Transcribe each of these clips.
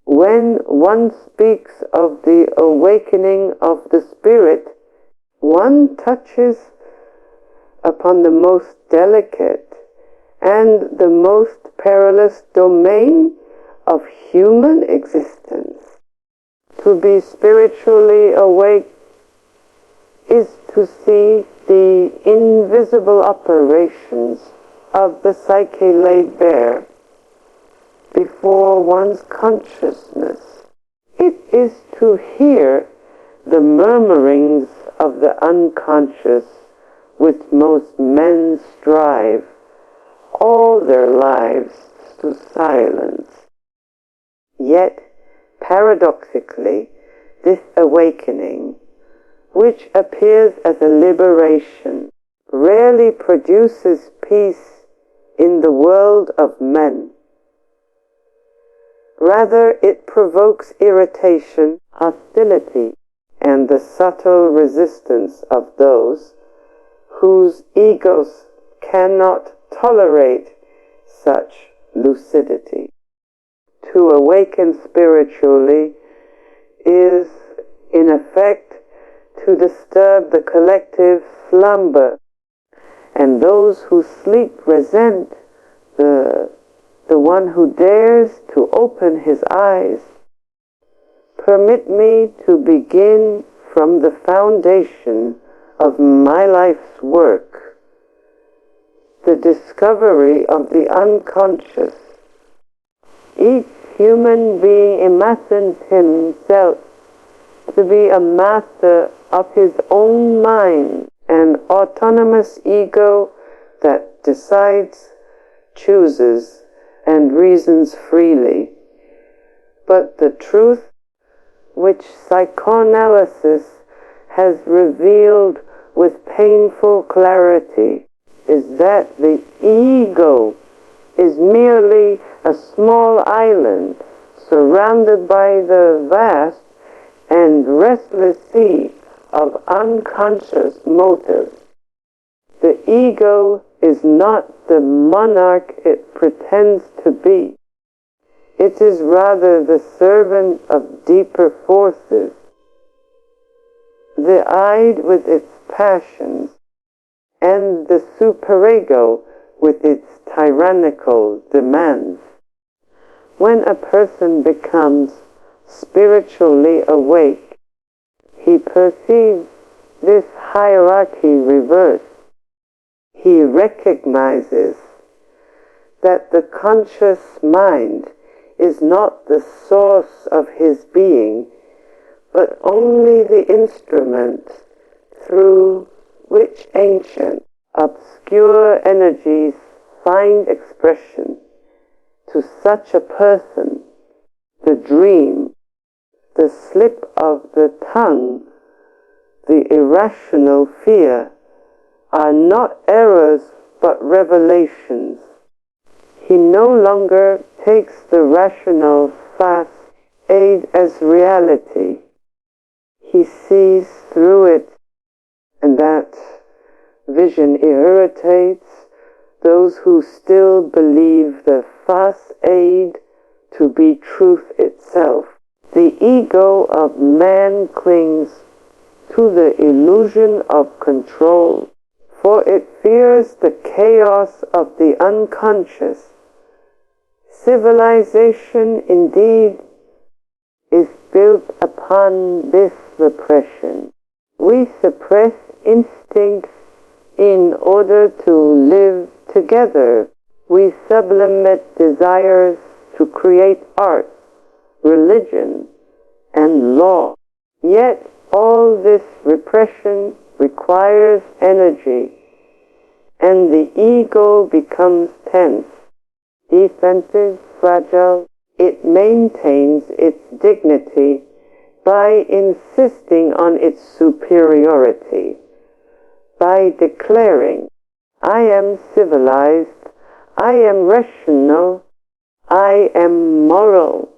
When one speaks of the awakening of the spirit, one touches upon the most delicate and the most perilous domain of human existence. To be spiritually awake is to see the invisible operations of the psyche laid bare before one's consciousness. It is to hear the murmurings of the unconscious which most men strive all their lives to silence. Yet, paradoxically, this awakening, which appears as a liberation, rarely produces peace in the world of men. Rather, it provokes irritation, hostility, and the subtle resistance of those whose egos cannot tolerate such lucidity. To awaken spiritually is, in effect, to disturb the collective slumber, and those who sleep resent the one who dares to open his eyes. Permit me to begin from the foundation of my life's work, the discovery of the unconscious. Each human being imagines himself to be a master of his own mind, an autonomous ego that decides, chooses, and reasons freely. But the truth which psychoanalysis has revealed with painful clarity is that the ego is merely a small island surrounded by the vast and restless sea of unconscious motives. The ego is not the monarch it pretends to be. It is rather the servant of deeper forces. The I with its passions, and the superego with its tyrannical demands. When a person becomes spiritually awake, he perceives this hierarchy reversed. He recognizes that the conscious mind is not the source of his being, but only the instrument through which ancient, obscure energies find expression. To such a person, the dream, the slip of the tongue, the irrational fear, are not errors but revelations. He no longer takes the rational facade as reality. He sees through it, and that vision irritates those who still believe the facade to be truth itself. The ego of man clings to the illusion of control, for it fears the chaos of the unconscious. Civilization, indeed, is built upon this repression. We suppress instincts in order to live together. We sublimate desires to create art, religion, and law. Yet all this repression requires energy, and the ego becomes tense, defensive, fragile. It maintains its dignity by insisting on its superiority, by declaring, I am civilized, I am rational, I am moral.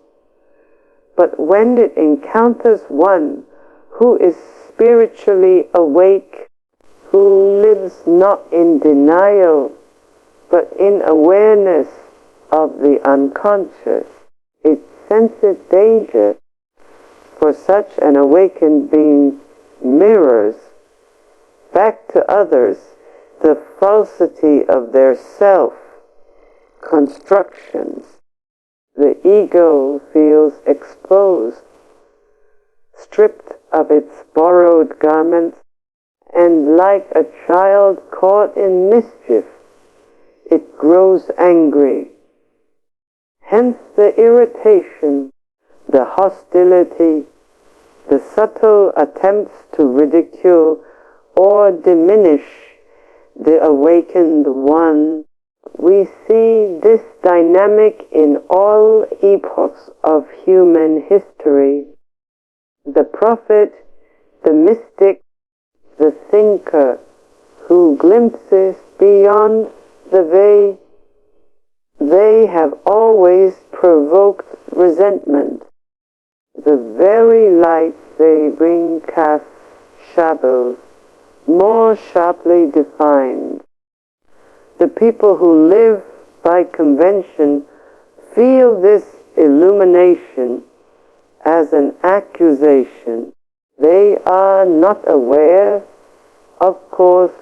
But when it encounters one who is spiritually awake, who lives not in denial, but in awareness of the unconscious, it senses senses danger, for such an awakened being mirrors back to others the falsity of their self-constructions. The ego feels exposed, stripped of its borrowed garments, and like a child caught in mischief, it grows angry. Hence the irritation, the hostility, the subtle attempts to ridicule or diminish the awakened one. We see this dynamic in all epochs of human history. The prophet, the mystic, the thinker who glimpses beyond the veil, they have always provoked resentment. The very light they bring casts shadows, more sharply defined. The people who live by convention feel this illumination as an accusation. They are not aware, of course,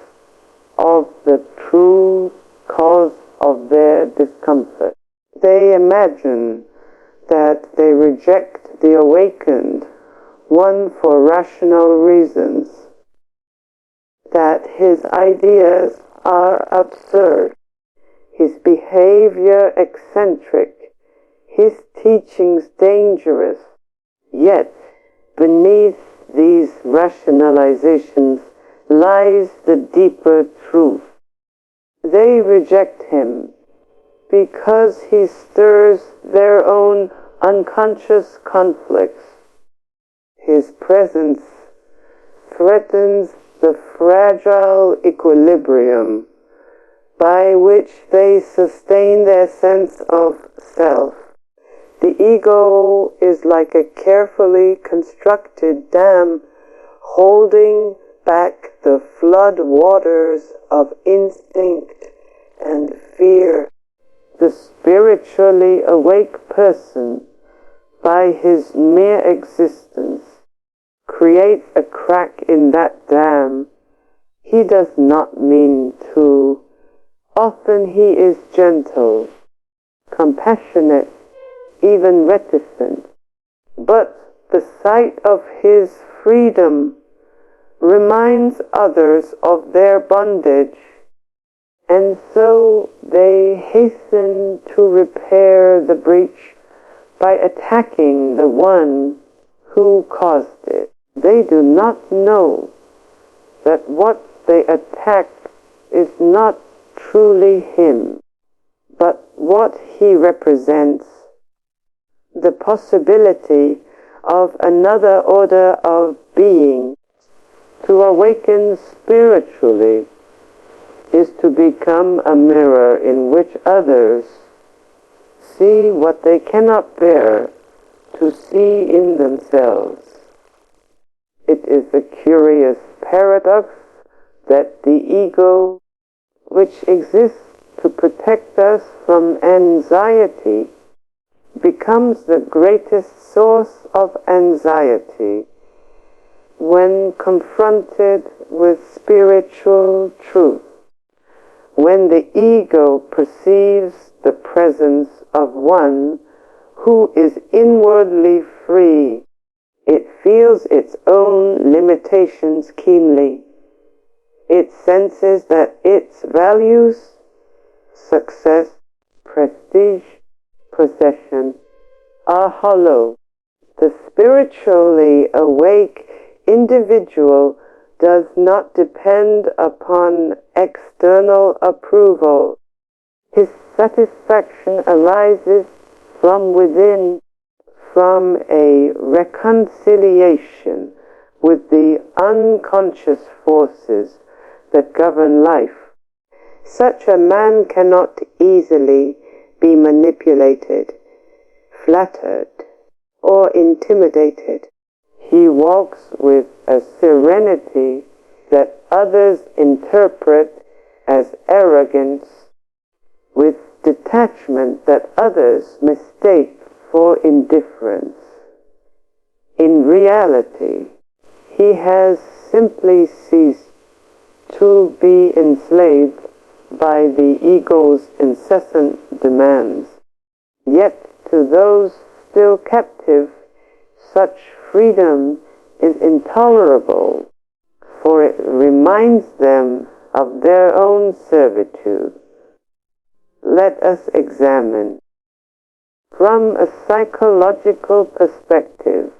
of the true cause of their discomfort. They imagine that they reject the awakened one for rational reasons, that his ideas are absurd, his behavior eccentric, his teachings dangerous. Yet beneath these rationalizations lies the deeper truth. They reject him because he stirs their own unconscious conflicts. His presence threatens the fragile equilibrium by which they sustain their sense of self. The ego is like a carefully constructed dam holding back the flood waters of instinct and fear. The spiritually awake person, by his mere existence, creates a crack in that dam. He does not mean to. Often he is gentle, compassionate, even reticent. But the sight of his freedom reminds others of their bondage, and so they hasten to repair the breach by attacking the one who caused it. They do not know that what they attack is not truly him, but what he represents, the possibility of another order of being. To awaken spiritually is to become a mirror in which others see what they cannot bear to see in themselves. It is a curious paradox that the ego, which exists to protect us from anxiety, becomes the greatest source of anxiety when confronted with spiritual truth. When the ego perceives the presence of one who is inwardly free, it feels its own limitations keenly. It senses that its values, success, prestige, possession, are hollow. The spiritually awake individual does not depend upon external approval. His satisfaction arises from within, from a reconciliation with the unconscious forces that govern life. Such a man cannot easily be manipulated, flattered, or intimidated. He walks with a serenity that others interpret as arrogance, with detachment that others mistake for indifference. In reality, he has simply ceased to be enslaved by the ego's incessant demands. Yet to those still captive, such freedom is intolerable, for it reminds them of their own servitude. Let us examine, from a psychological perspective,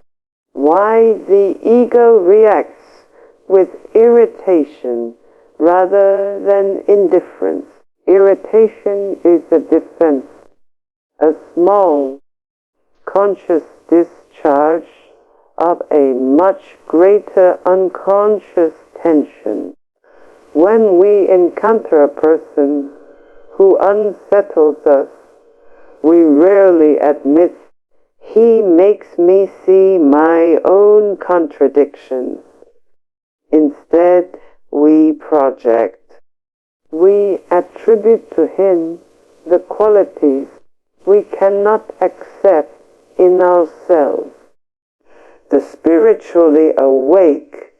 why the ego reacts with irritation rather than indifference. Irritation is a defense, a small, conscious discharge of a much greater unconscious tension. When we encounter a person who unsettles us, we rarely admit, "He makes me see my own contradictions." Instead, we project. We attribute to him the qualities we cannot accept in ourselves. The spiritually awake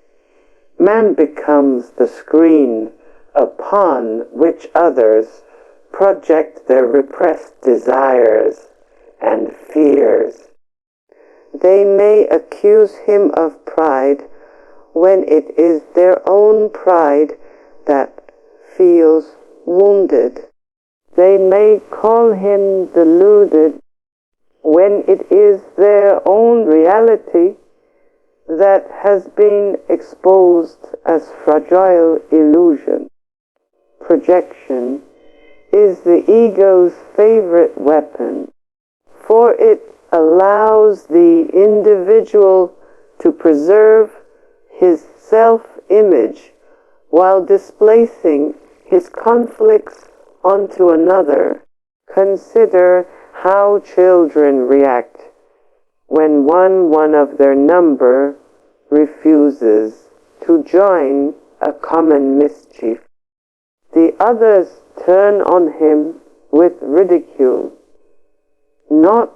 man becomes the screen upon which others project their repressed desires and fears. They may accuse him of pride when it is their own pride that feels wounded. They may call him deluded when it is their own reality that has been exposed as fragile illusion. Projection is the ego's favorite weapon, for it allows the individual to preserve his self-image while displacing his conflicts onto another. Consider how children react when one of their number refuses to join a common mischief. The others turn on him with ridicule, not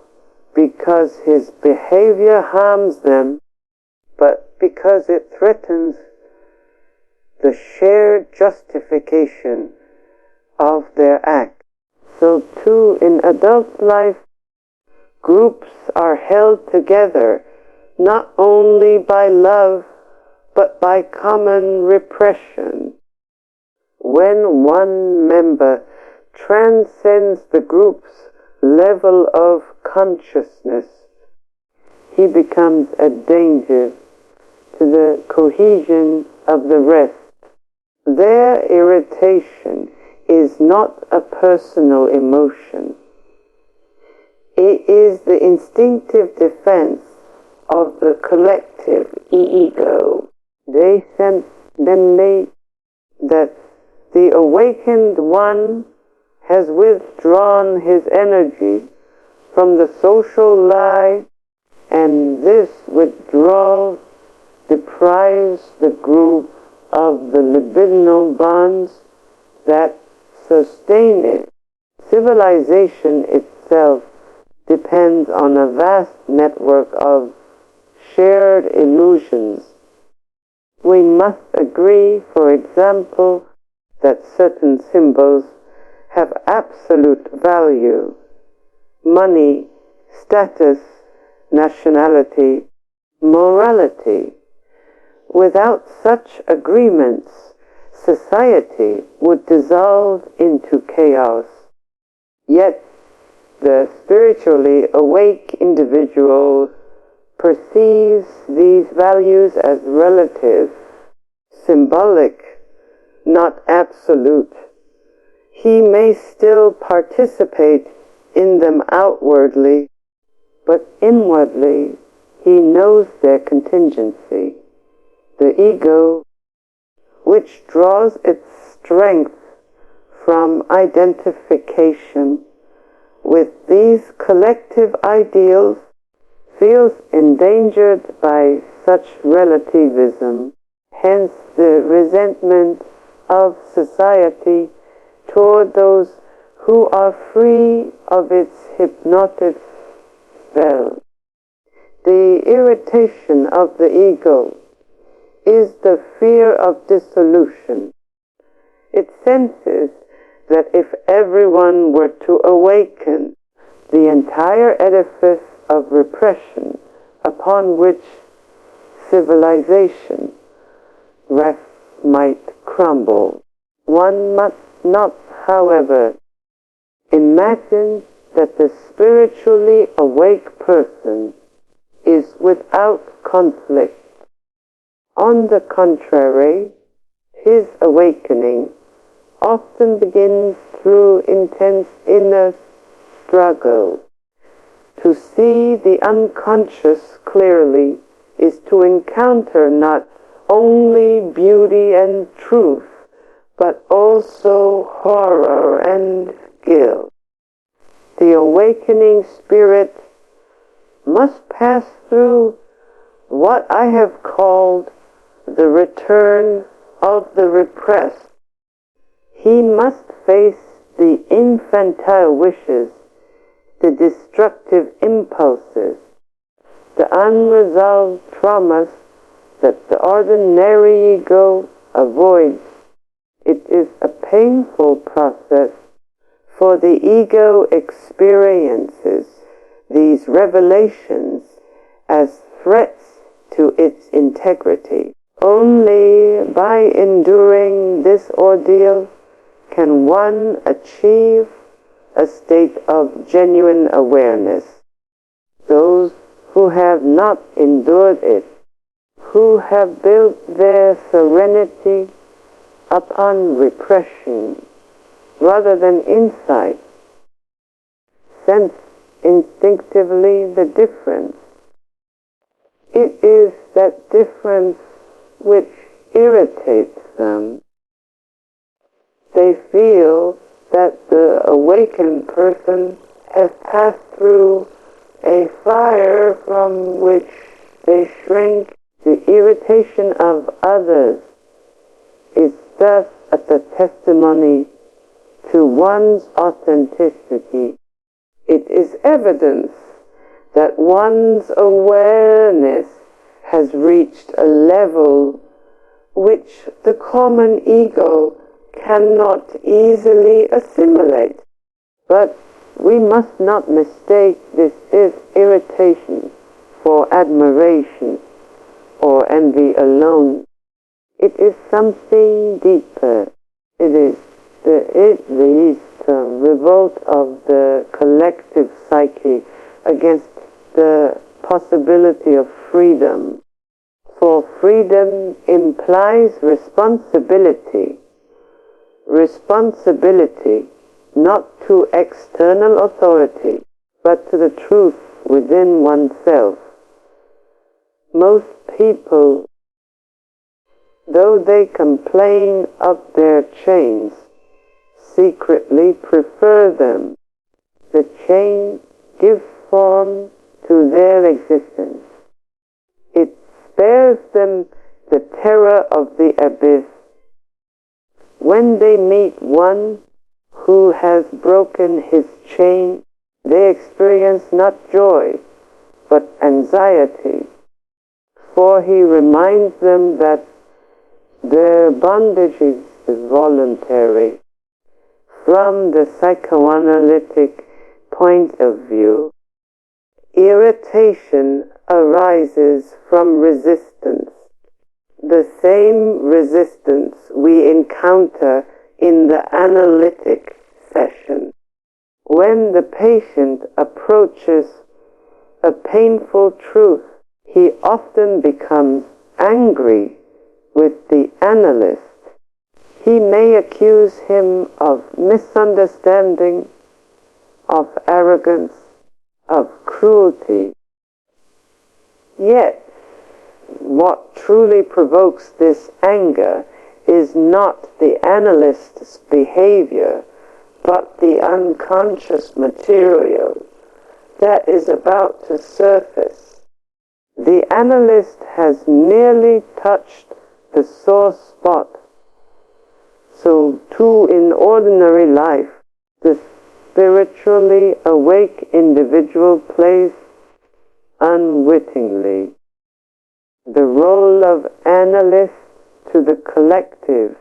because his behavior harms them, but because it threatens the shared justification of their act. So too in adult life, groups are held together not only by love, but by common repression. When one member transcends the group's level of consciousness, he becomes a danger to the cohesion of the rest. Their irritation is not a personal emotion. It is the instinctive defense of the collective ego. They sense dimly that the awakened one has withdrawn his energy from the social life, and this withdrawal deprives the group of the libidinal bonds that sustain it. Civilization itself depends on a vast network of shared illusions. We must agree, for example, that certain symbols have absolute value: money, status, nationality, morality. Without such agreements, society would dissolve into chaos. Yet the spiritually awake individual perceives these values as relative, symbolic, not absolute. He may still participate in them outwardly, but inwardly he knows their contingency. The ego, which draws its strength from identification with these collective ideals, feels endangered by such relativism. Hence the resentment of society toward those who are free of its hypnotic spell. The irritation of the ego is the fear of dissolution. It senses that if everyone were to awaken, the entire edifice of repression upon which civilization rests might crumble. One must not, however, imagine that the spiritually awake person is without conflict. On the contrary, his awakening often begins through intense inner struggle. To see the unconscious clearly is to encounter not only beauty and truth, but also horror and guilt. The awakening spirit must pass through what I have called the return of the repressed. He must face the infantile wishes, the destructive impulses, the unresolved traumas that the ordinary ego avoids. It is a painful process, for the ego experiences these revelations as threats to its integrity. Only by enduring this ordeal can one achieve a state of genuine awareness. Those who have not endured it, who have built their serenity upon repression rather than insight, sense instinctively the difference. It is that difference which irritates them. They feel that the awakened person has passed through a fire from which they shrink. The irritation of others is thus a testimony to one's authenticity. It is evidence that one's awareness has reached a level which the common ego cannot easily assimilate. But we must not mistake this irritation for admiration or envy alone. It is something deeper. It is the revolt of the collective psyche against the possibility of freedom. For freedom implies responsibility. Responsibility not to external authority, but to the truth within oneself. Most people, though they complain of their chains, secretly prefer them. The chains give form to their existence. It spares them the terror of the abyss. When they meet one who has broken his chain, they experience not joy, but anxiety, for he reminds them that their bondage is voluntary. From the psychoanalytic point of view, irritation arises from resistance, the same resistance we encounter in the analytic session. When the patient approaches a painful truth, he often becomes angry with the analyst. He may accuse him of misunderstanding, of arrogance, of cruelty. Yet, what truly provokes this anger is not the analyst's behavior, but the unconscious material that is about to surface. The analyst has merely touched the sore spot. So too in ordinary life, the spiritually awake individual plays unwittingly. The role of analyst to the collective.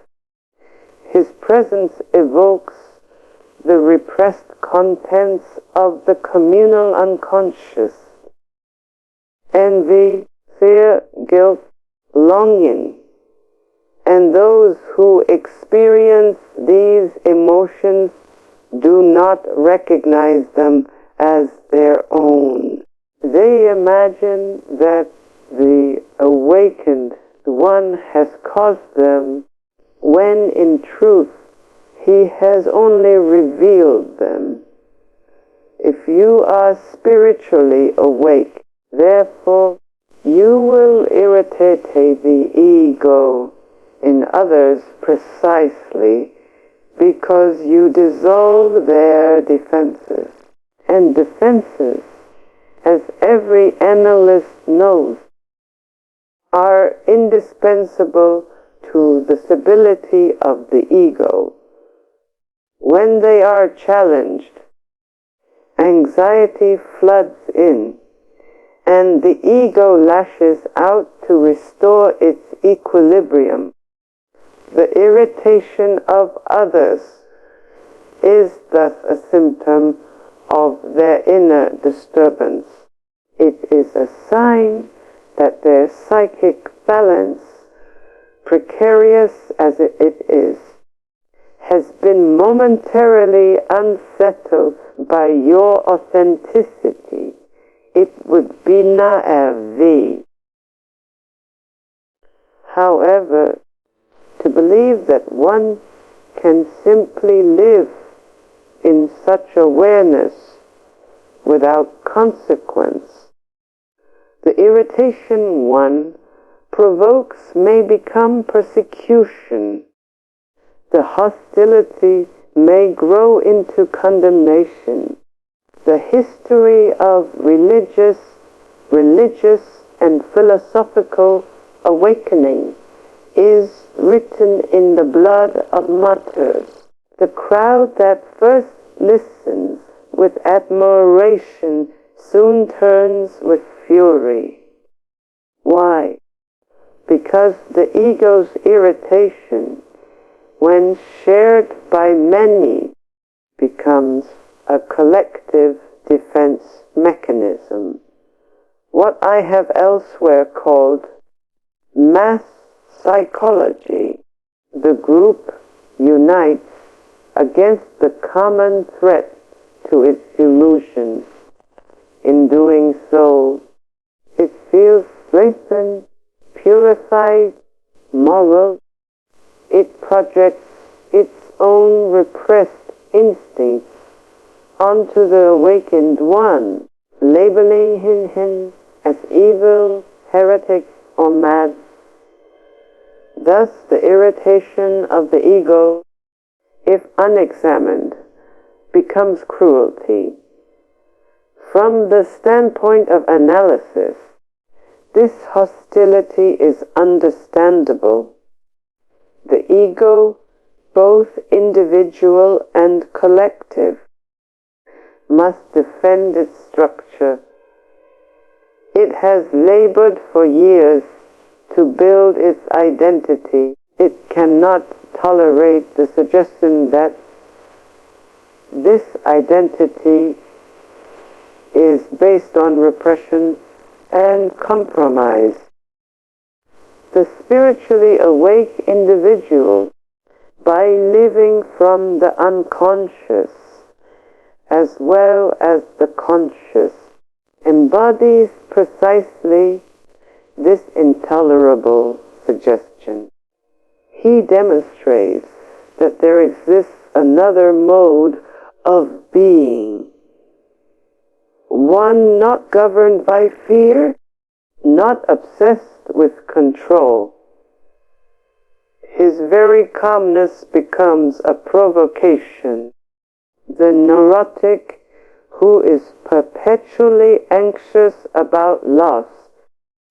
His presence evokes the repressed contents of the communal unconscious. Envy, fear, guilt, longing. And those who experience these emotions do not recognize them as their own. They imagine that the awakened one has caused them, when in truth he has only revealed them. If you are spiritually awake, therefore, you will irritate the ego in others precisely because you dissolve their defenses. And defenses, as every analyst knows, are indispensable to the stability of the ego. When they are challenged, anxiety floods in, and the ego lashes out to restore its equilibrium. The irritation of others is thus a symptom of their inner disturbance. It is a sign that their psychic balance, precarious as it is, has been momentarily unsettled by your authenticity. It would be naive, however, to believe that one can simply live in such awareness without consequence. The irritation one provokes may become persecution. The hostility may grow into condemnation. The history of religious and philosophical awakening is written in the blood of martyrs. The crowd that first listens with admiration soon turns with fury. Why? Because the ego's irritation, when shared by many, becomes a collective defense mechanism. What I have elsewhere called mass psychology. The group unites against the common threat to its illusions. In doing so, it feels strengthened, purified, moral. It projects its own repressed instincts onto the awakened one, labeling him as evil, heretic, or mad. Thus, the irritation of the ego, if unexamined, becomes cruelty. From the standpoint of analysis, this hostility is understandable. The ego, both individual and collective, must defend its structure. It has labored for years to build its identity. It cannot tolerate the suggestion that this identity is based on repression and compromise. The spiritually awake individual, by living from the unconscious as well as the conscious, embodies precisely this intolerable suggestion. He demonstrates that there exists another mode of being, one not governed by fear, not obsessed with control. His very calmness becomes a provocation. The neurotic, who is perpetually anxious about loss,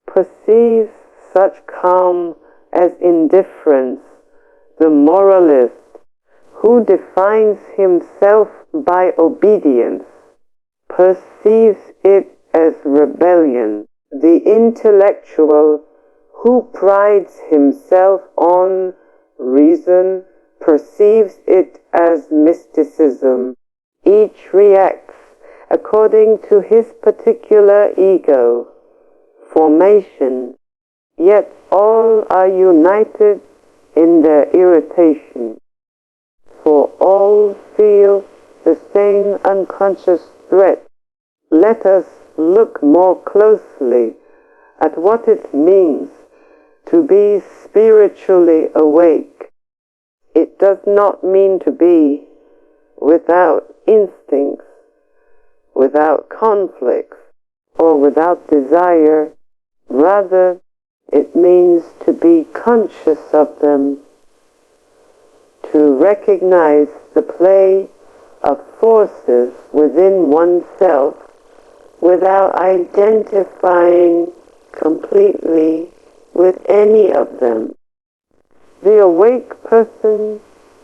perceives such calm as indifference. The moralist, who defines himself by obedience, perceives it as rebellion. The intellectual who prides himself on reason perceives it as mysticism. Each reacts according to his particular ego formation, yet all are united in their irritation, for all feel the same unconscious threat. Let us look more closely at what it means to be spiritually awake. It does not mean to be without instincts, without conflicts, or without desire. Rather, it means to be conscious of them, to recognize the play of forces within oneself without identifying completely with any of them. The awake person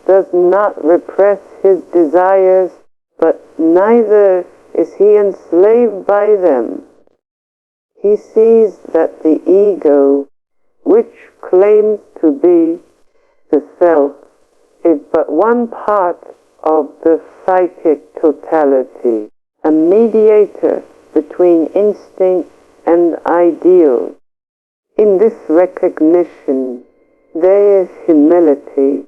does not repress his desires, but neither is he enslaved by them. He sees that the ego, which claims to be the self, is but one part of the psychic totality, a mediator between instinct and ideal. In this recognition, there is humility,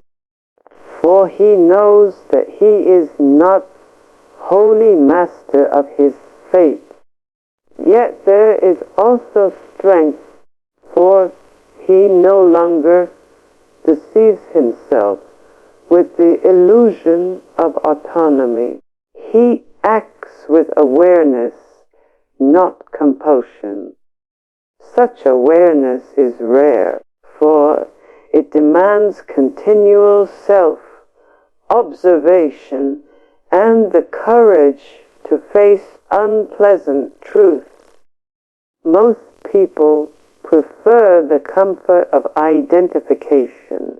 for he knows that he is not wholly master of his fate. Yet there is also strength, for he no longer deceives himself with the illusion of autonomy. He acts with awareness, not compulsion. Such awareness is rare, for it demands continual self-observation and the courage to face unpleasant truths. Most people prefer the comfort of identification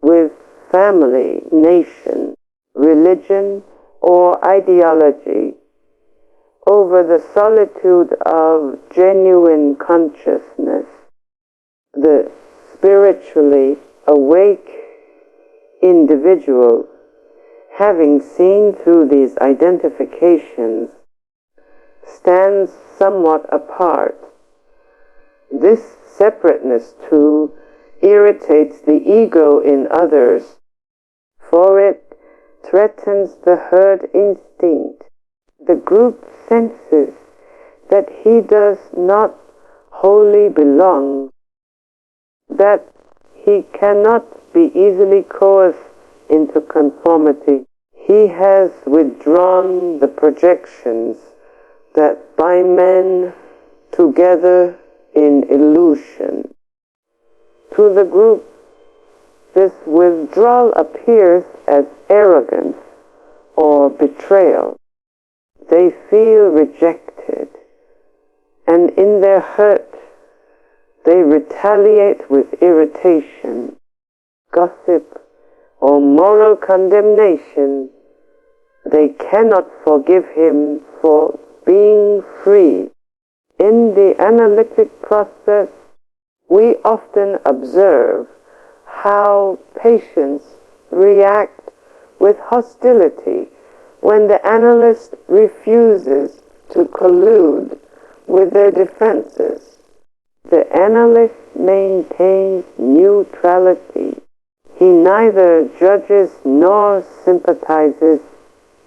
with family, nation, religion, or ideology over the solitude of genuine consciousness. The spiritually awake individual, having seen through these identifications, stands somewhat apart. This separateness, too, irritates the ego in others, for it threatens the herd instinct. The group senses that he does not wholly belong, that he cannot be easily coerced into conformity. He has withdrawn the projections that bind men together in illusion. To the group, this withdrawal appears as arrogance or betrayal. They feel rejected, and in their hurt, they retaliate with irritation, gossip, or moral condemnation. They cannot forgive him for being free. In the analytic process, we often observe how patients react with hostility when the analyst refuses to collude with their defenses. The analyst maintains neutrality. He neither judges nor sympathizes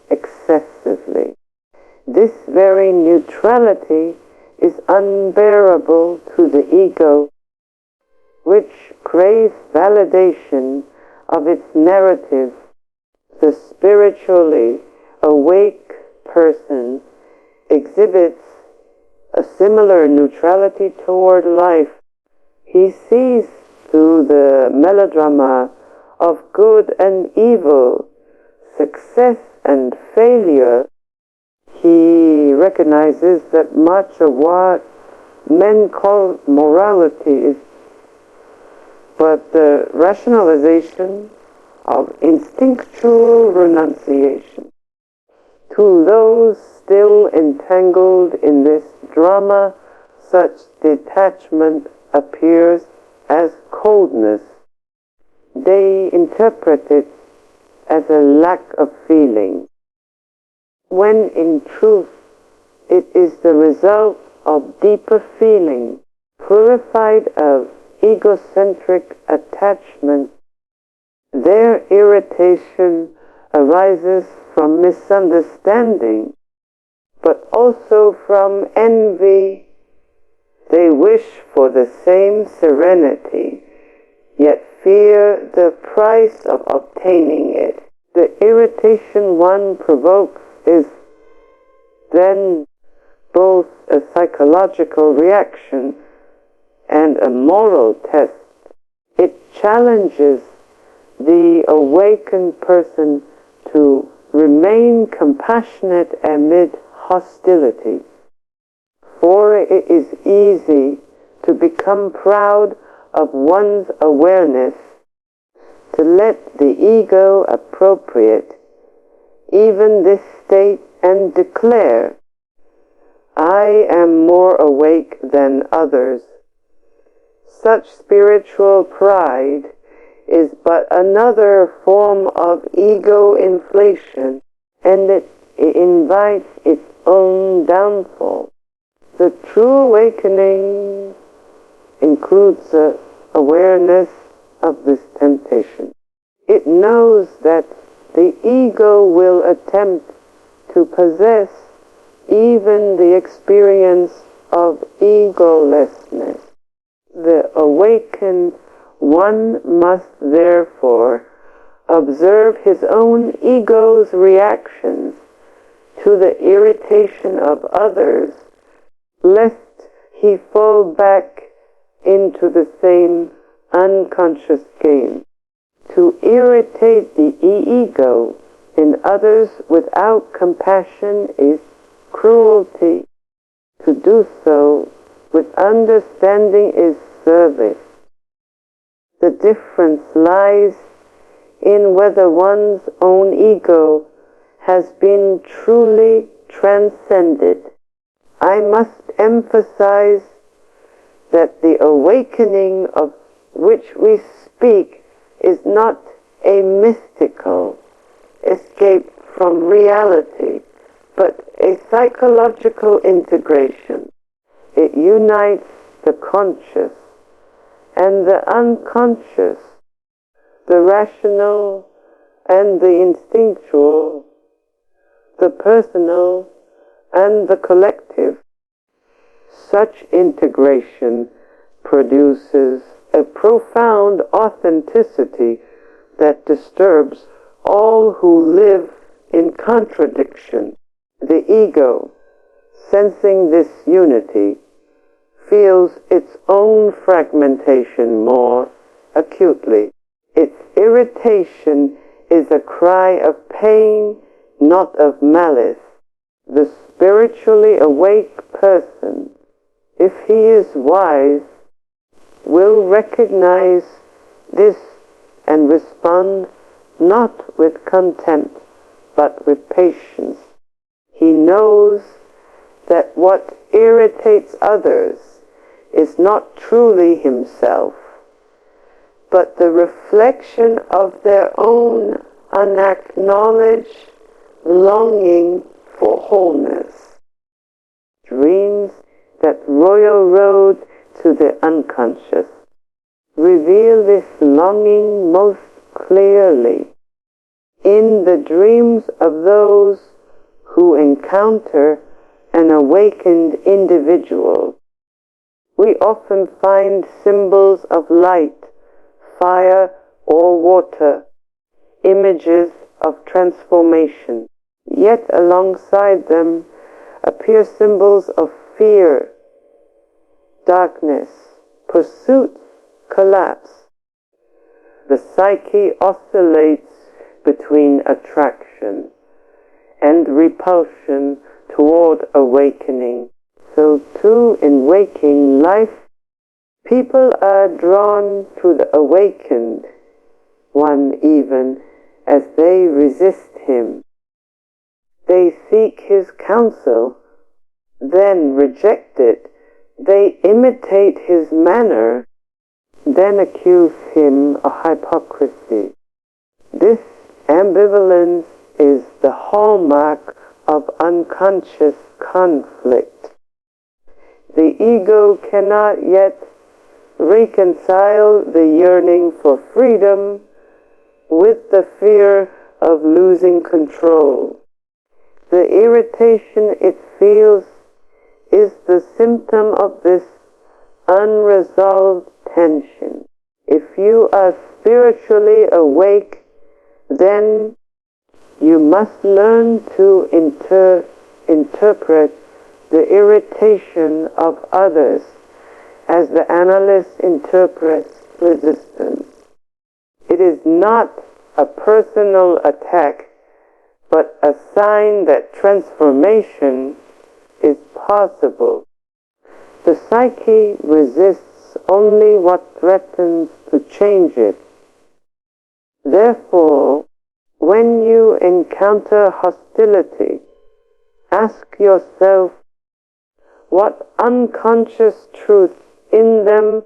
excessively. This very neutrality is unbearable to the ego, which craves validation of its narrative. The spiritually awake person exhibits a similar neutrality toward life. He sees through the melodrama of good and evil, success and failure. He recognizes that much of what men call morality is but the rationalization of instinctual renunciation. To those still entangled in this drama, such detachment appears as coldness. They interpret it as a lack of feeling, when in truth it is the result of deeper feeling, purified of egocentric attachment. Their irritation arises from misunderstanding, but also from envy. They wish for the same serenity, yet fear the price of obtaining it. The irritation one provokes is then both a psychological reaction and a moral test. It challenges the awakened person to remain compassionate amid hostility. For it is easy to become proud of one's awareness, to let the ego appropriate even this state and declare, "I am more awake than others." Such spiritual pride is but another form of ego inflation, and it invites its own downfall. The true awakening includes awareness of this temptation. It knows that the ego will attempt to possess even the experience of egolessness. The awakened one must therefore observe his own ego's reactions to the irritation of others, lest he fall back into the same unconscious game. To irritate the ego in others without compassion is cruelty. To do so with understanding is service. The difference lies in whether one's own ego has been truly transcended. I must emphasize that the awakening of which we speak is not a mystical escape from reality, but a psychological integration. It unites the conscious and the unconscious, the rational and the instinctual, the personal and the collective. Such integration produces a profound authenticity that disturbs all who live in contradiction. The ego, sensing this unity, feels its own fragmentation more acutely. Its irritation is a cry of pain, not of malice. The spiritually awake person, if he is wise, will recognize this and respond not with contempt, but with patience. He knows that what irritates others is not truly himself, but the reflection of their own unacknowledged longing for wholeness. Dreams that royal road to the unconscious reveal this longing most clearly. In the dreams of those who encounter an awakened individual, we often find symbols of light, fire, or water, images of transformation. Yet alongside them appear symbols of fear, darkness, pursuit, collapse. The psyche oscillates between attraction and repulsion toward awakening. So too in waking life, people are drawn to the awakened one even as they resist him. They seek his counsel, then reject it. They imitate his manner, then accuse him of hypocrisy. This ambivalence is the hallmark of unconscious conflict. The ego cannot yet reconcile the yearning for freedom with the fear of losing control. The irritation it feels is the symptom of this unresolved tension. If you are spiritually awake, then you must learn to interpret the irritation of others as the analyst interprets resistance. It is not a personal attack, but a sign that transformation is possible. The psyche resists only what threatens to change it. Therefore, when you encounter hostility, ask yourself what unconscious truth in them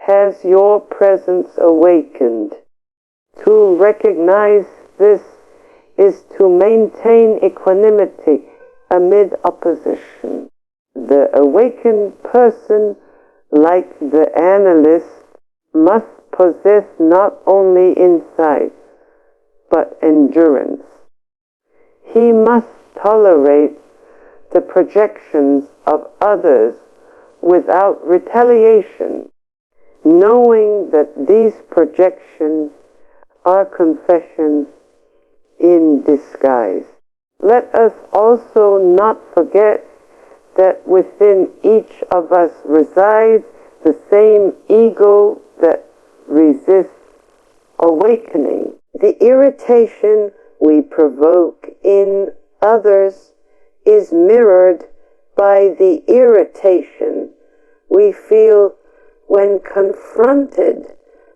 has your presence awakened. To recognize this is to maintain equanimity amid opposition. The awakened person, like the analyst, must possess not only insight, but endurance. He must tolerate the projections of others without retaliation, knowing that these projections are confessions in disguise. Let us also not forget that within each of us resides the same ego that resists awakening. The irritation we provoke in others is mirrored by the irritation we feel when confronted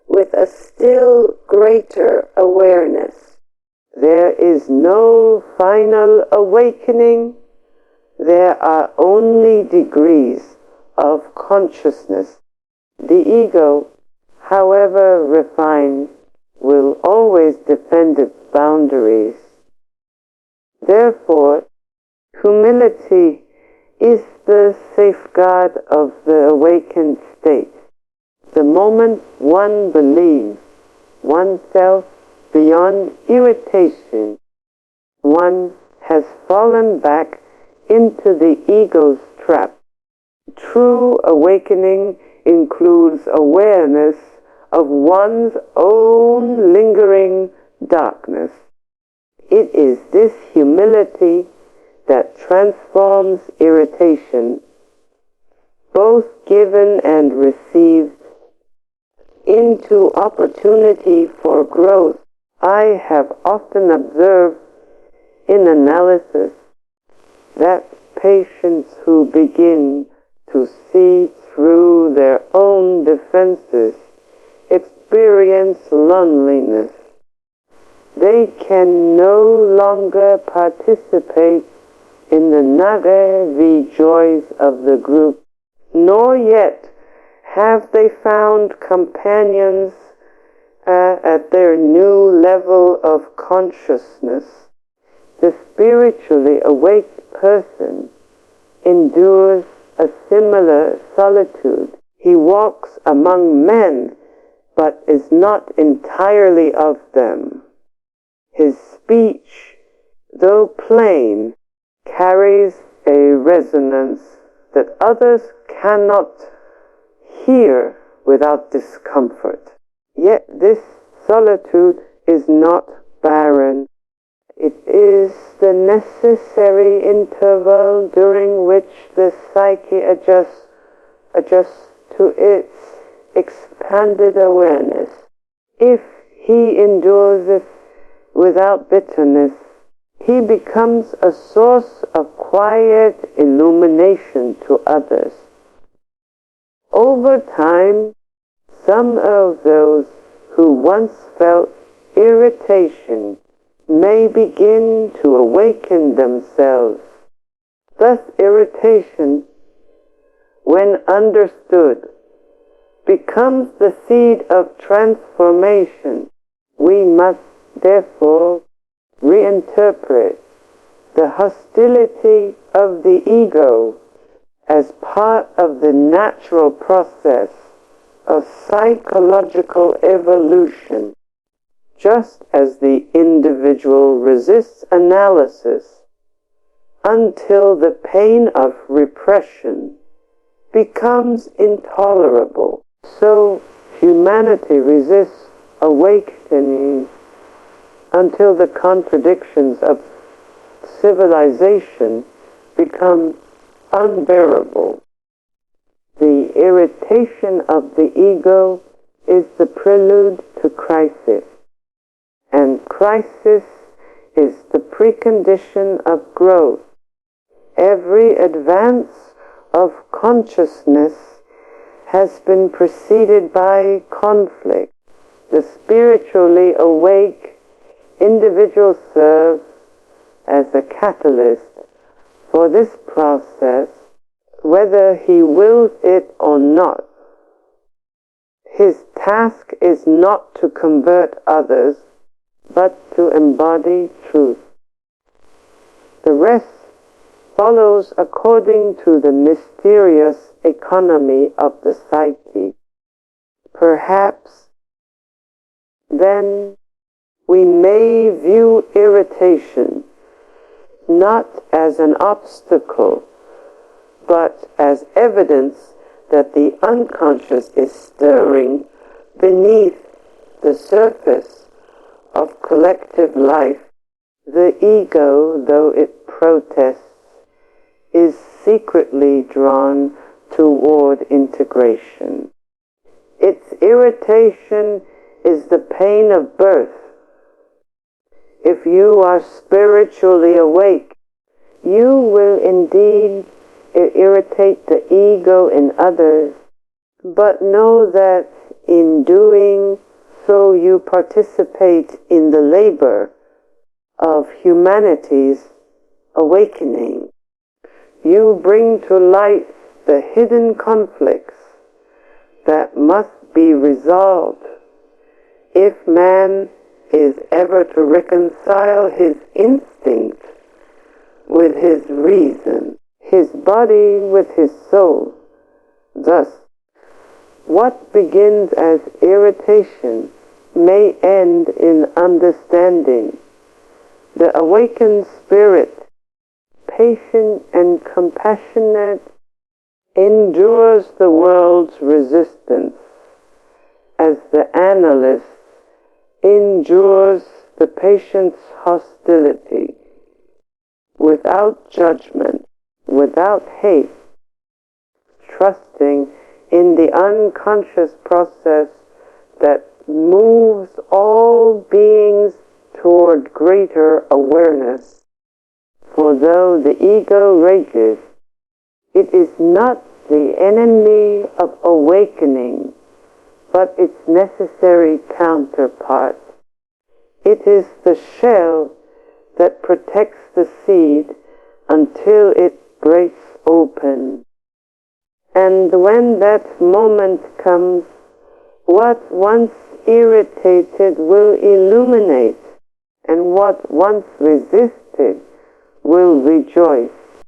with a still greater awareness. There is no final awakening. There are only degrees of consciousness. The ego, however refined, will always defend its boundaries. Therefore, humility is the safeguard of the awakened state. The moment one believes oneself beyond irritation, one has fallen back into the ego's trap. True awakening includes awareness of one's own lingering darkness. It is this humility that transforms irritation, both given and received, into opportunity for growth. I have often observed in analysis that patients who begin to see through their own defenses experience loneliness. They can no longer participate in the nage joys of the group, nor yet have they found companions at their new level of consciousness. The spiritually awake person endures a similar solitude. He walks among men, but is not entirely of them. His speech, though plain, carries a resonance that others cannot hear without discomfort. Yet this solitude is not barren. It is the necessary interval during which the psyche adjusts to its expanded awareness. If he endures it without bitterness, he becomes a source of quiet illumination to others. Over time, some of those who once felt irritation may begin to awaken themselves. Thus irritation, when understood, becomes the seed of transformation. We must therefore reinterpret the hostility of the ego as part of the natural process of psychological evolution, just as the individual resists analysis until the pain of repression becomes intolerable. So humanity resists awakening until the contradictions of civilization become unbearable. The irritation of the ego is the prelude to crisis, and crisis is the precondition of growth. Every advance of consciousness has been preceded by conflict. The spiritually awake individual serves as a catalyst for this process, whether he wills it or not. His task is not to convert others, but to embody truth. The rest follows according to the mysterious economy of the psyche. Perhaps then we may view irritation not as an obstacle, but as evidence that the unconscious is stirring beneath the surface of collective life. The ego, though it protests, is secretly drawn toward integration. Its irritation is the pain of birth. If you are spiritually awake, you will indeed irritate the ego in others, but know that in doing so you participate in the labor of humanity's awakening. You bring to light the hidden conflicts that must be resolved if man is ever to reconcile his instinct with his reason, his body with his soul. Thus, what begins as irritation may end in understanding. The awakened spirit, patient and compassionate, endures the world's resistance, as the analyst endures the patient's hostility, without judgment, without hate, trusting in the unconscious process that moves all beings toward greater awareness. For though the ego rages, it is not the enemy of awakening, but its necessary counterpart. It is the shell that protects the seed until it breaks open. And when that moment comes, what once irritated will illuminate, and what once resisted will rejoice.